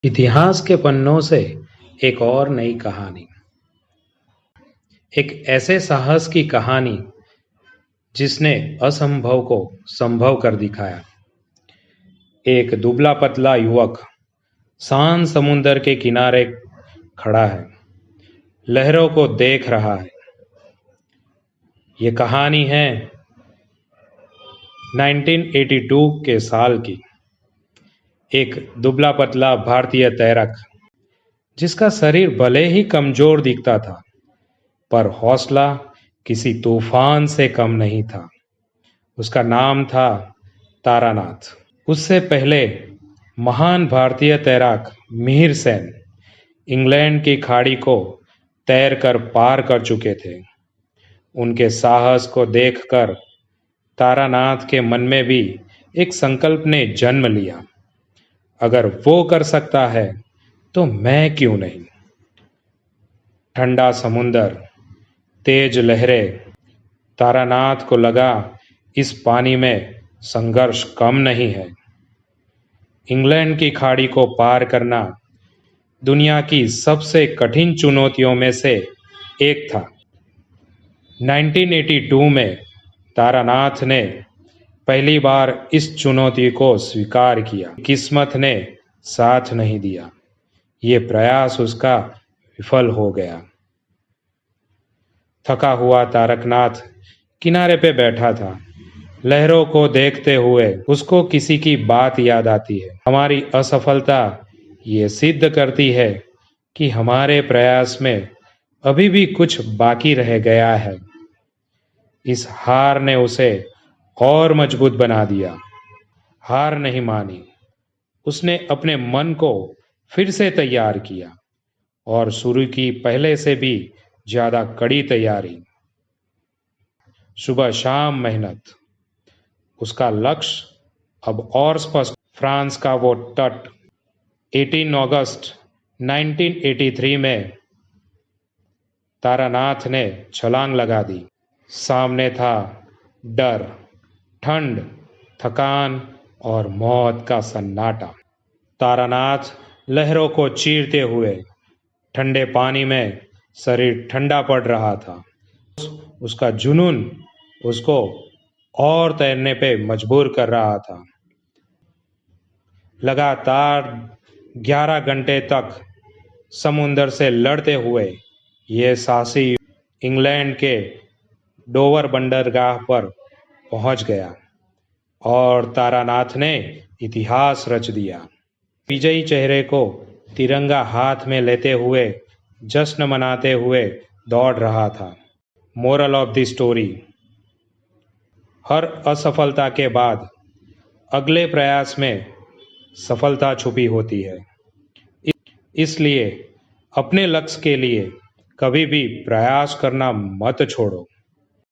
इतिहास के पन्नों से एक और नई कहानी। एक ऐसे साहस की कहानी जिसने असंभव को संभव कर दिखाया। एक दुबला पतला युवक शांत समुंदर के किनारे खड़ा है, लहरों को देख रहा है। ये कहानी है 1982 के साल की। एक दुबला पतला भारतीय तैरक जिसका शरीर भले ही कमजोर दिखता था, पर हौसला किसी तूफान से कम नहीं था। उसका नाम था तारानाथ। उससे पहले महान भारतीय तैराक मिहिर सेन इंग्लैंड की खाड़ी को तैरकर पार कर चुके थे। उनके साहस को देखकर तारानाथ के मन में भी एक संकल्प ने जन्म लिया, अगर वो कर सकता है तो मैं क्यों नहीं। ठंडा समुंदर, तेज लहरें, तारानाथ को लगा इस पानी में संघर्ष कम नहीं है। इंग्लैंड की खाड़ी को पार करना दुनिया की सबसे कठिन चुनौतियों में से एक था। 1982 में तारानाथ ने पहली बार इस चुनौती को स्वीकार किया। किस्मत ने साथ नहीं दिया, ये प्रयास उसका विफल हो गया। थका हुआ तारकनाथ किनारे पे बैठा था। लहरों को देखते हुए उसको किसी की बात याद आती है। हमारी असफलता ये सिद्ध करती है कि हमारे प्रयास में अभी भी कुछ बाकी रह गया है। इस हार ने उसे और मजबूत बना दिया। हार नहीं मानी, उसने अपने मन को फिर से तैयार किया और शुरू की पहले से भी ज्यादा कड़ी तैयारी। सुबह शाम मेहनत। उसका लक्ष्य अब और स्पष्ट। फ्रांस का वो तट। 18 अगस्त 1983 में तारानाथ ने छलांग लगा दी। सामने था डर, ठंड, थकान और मौत का सन्नाटा। तारानाथ लहरों को चीरते हुए ठंडे पानी में शरीर ठंडा पड़ रहा था। उसका जुनून उसको और तैरने पे मजबूर कर रहा था। लगातार 11 घंटे तक समुंदर से लड़ते हुए ये साहसी इंग्लैंड के डोवर बंदरगाह पर पहुंच गया और तारानाथ ने इतिहास रच दिया। विजयी चेहरे को तिरंगा हाथ में लेते हुए जश्न मनाते हुए दौड़ रहा था। मोरल ऑफ द स्टोरी, हर असफलता के बाद अगले प्रयास में सफलता छुपी होती है। इसलिए अपने लक्ष्य के लिए कभी भी प्रयास करना मत छोड़ो।